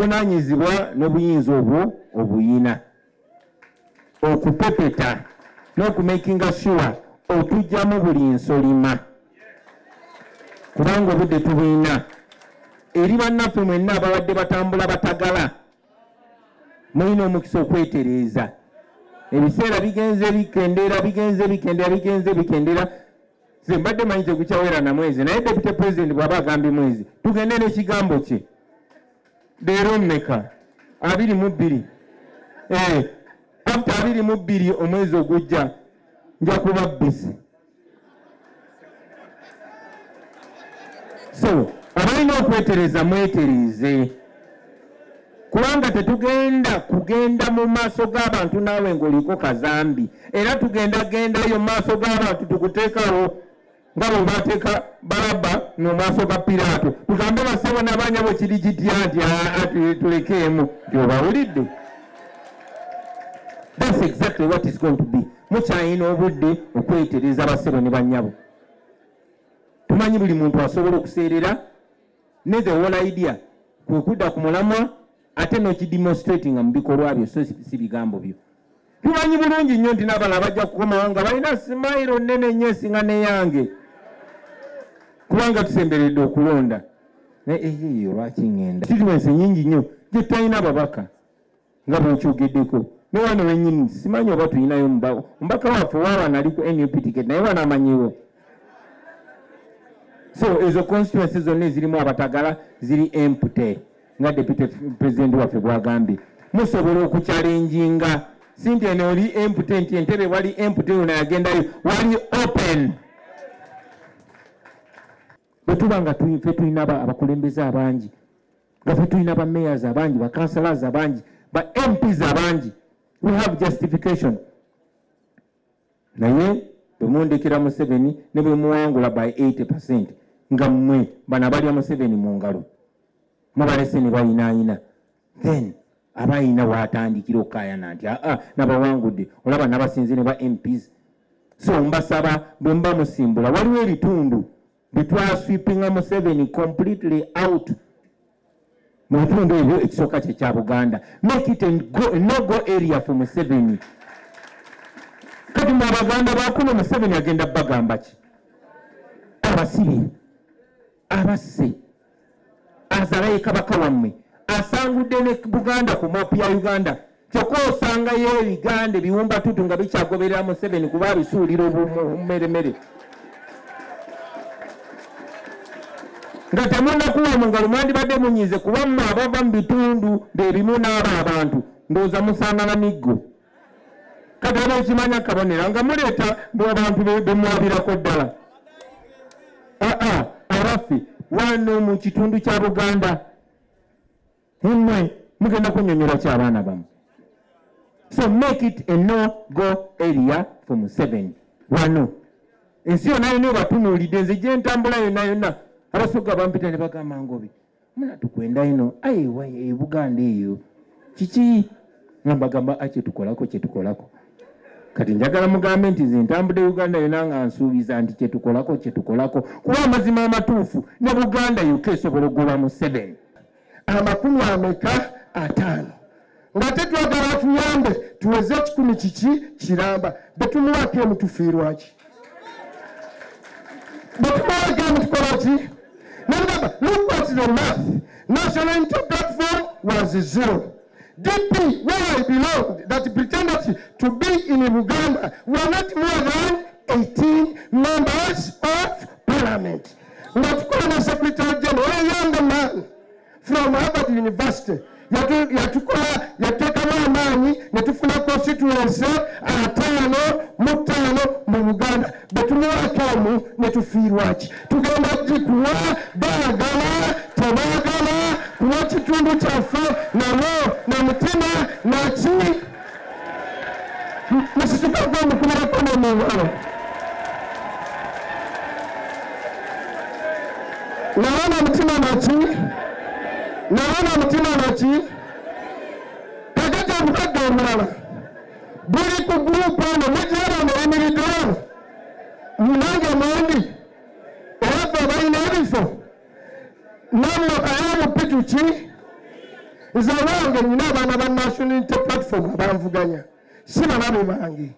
buvunanyizibwa n'obuyinza obwo obuyina okupepeta n'okumakinga sure otujjamu buli nsolima kubanga obudde tubuyina eri bannaffe mwenna ababadde batambula batagala mulina omukisa okwetereeza ebiseera bigenze bikendera ze mbadde manyi tegukyawera na mwezi naye deputy president bw'aba agambye mwezi tugende n'ekigambo kye leero mmeka 22 after 22 omwezi ogujja nja kuba busy so abalina okwetereza mweterize kubanga tetugenda mu maaso g'abantu naawe ng'oliko kazambi era tugendagendayo mu maaso g'abantu tukuteekawo nga bwe bateeka Baraba mu maaso ga Piraato tugambe basebo n'abanyabo kiri kitya nti tulekeemu nti obawulidde. That's exactly what is going to be. Mukyayina obudde okwetereza basebo ne bannyabo. Tumanyi buli muntu asobola okuseerera ne the whole idea kwe kudda ku mulamwa ate n'okidemonstrating mu bikolwa byo so si bigambo byo. Tumanyi bulungi nnyo nti n'abalala bajja kukomawo nga balina simayiro nnene nnyo esinga n'eyange kubanga tusemberedde okulonda eyo lwaki ŋŋenda situensi nnyingi nnyo gye tutalina ababaka nga bwekyogeddeko ne wano wennyini simanyi oba tulinayo omubaka waffe waabana ali ku NUP ticket naye wano amanyiwo. So ezo constituency zonna ezirimu abatagala ziri empty nga deputy president waffe bwagambye musobola okukyalenjinga sinti eno oli empty nti entebe wali empty ono yagendayo wali open. Bwe tuba nga ffe tulina abakulembeze abangi nga ffe tulina ba mayors abangi ba councillors abangi ba MPs abangi we have justification naye bwe mundekera Museveni ne bwe muwangula by 80% nga mmwe bano abalya Museveni mu ngalo mubalese ne bayinaayina then abayina waatandikira okkaayana nti nabawangudde olaba nabasinze ne ba MPs. So mbasaba bwe mba musimbula waliwo ebitundu bwe twasweepinga Museveni completely out mu bitundu ebyo ekisooka kye kya Buganda make it a no-go area for Museveni. Kati mu Abaganda bakuno Museveni agenda bagamba ki? Abasibe abasse azalaye kabaka wammwe asangudde ne Buganda ku mapu ya Uganda kyokka osangayo ebiganda ebiwumba tutu nga bikyagoberera Museveni kuba bisuulira obumeremere nga temunnakuwa mu ngalo mwandibadde munyize kuba mmwe abava mu bitundu beebimu n'abo abantu ndowooza musaana miggo kati oba ekimanya kabonera nga muleeta abantu bemwabirako ddala abaffe wano mu kitundu kya Buganda mmwe mugenda kunnyonnyola ki abaana bamu. So make it a no-go area for Museveni wano ensi yonna yonna ebatunuulidde nze gye ntambula yonna abasoga bampita ne bagamba ngobi muna tukwenda ino ayiwa Buganda eyo kiki nga mbagamba kyetukolako kati njagala mugambe nti nze ntambudde Uganda yonna nga nsuubiza nti kyetukolako kuba amazima amatuufu ne Buganda yokka esobola okugoba Museveni. 50 ng'ate twagala tuyambe tuweze 10 kiki kiramba betumuwako emutufiirwaki betumuwako emutukolaki. Look at the math. National Unity Platform was 0. DP, where I belonged, that pretended to be in Uganda, were not more than 18 members of parliament. Not Colonel Secretary General, a young man from Harvard University, yateka amaanyi ne tufuna constituency 5 mu Uganda betumuwako emu ne tufiirwaki tugenda gikuwa baagala tebaagala kuwa kitundu kyaffe nalwo na mutima naki musituka mukumirako nemungalo nawana mutima naki kakati omukadde omulala buli ku gurupu ono mujjabano emiridde ono nange mundi era ffe balina ebifo nammwe kayamupituki nze wange nina abaana ba National Unity Platform abanvuganya si balabe bange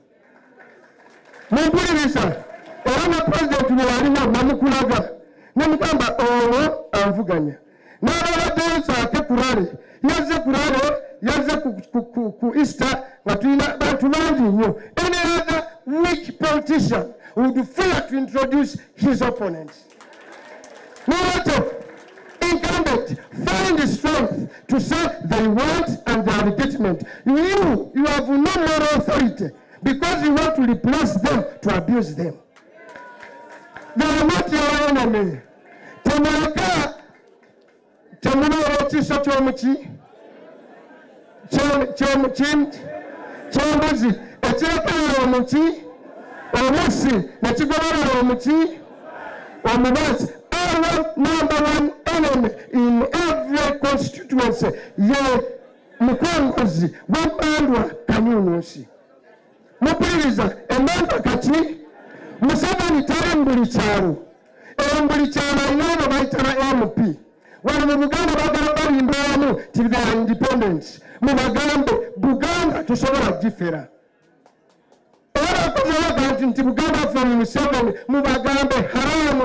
mumpuliriza era ne pulezidenti bwe yalina namukulaga nemugamba olwo anvuganya n'ababaddeyo nsaake kulale yazze ku Easter nga tulina bantu bangi nnyo. Any other weak politician would fear to introduce his opponents. No matter incumbent find the strength to say they want and they are legitimate. You have no moral authority because you want to replace them to abuse them. They are not your enemy. Temuleka temuna ekiso ky'omuki ky'embuzi ekirekerera omuki omusi nekigoberera omuki omubazi. Our number one enemy in every constituency ye mukongozi w'embandwa Kanyunusi. Mupuliriza embandwa kati Museveni tali mu buli kyalo. Buli kyalo alina abo bayitana MP. Wano mu Buganda bagala balimba wamu ti they are independent. Mubagambe Buganda tusobola gifera. Era kuzoga nti Buganda from Museveni mubagambe haramu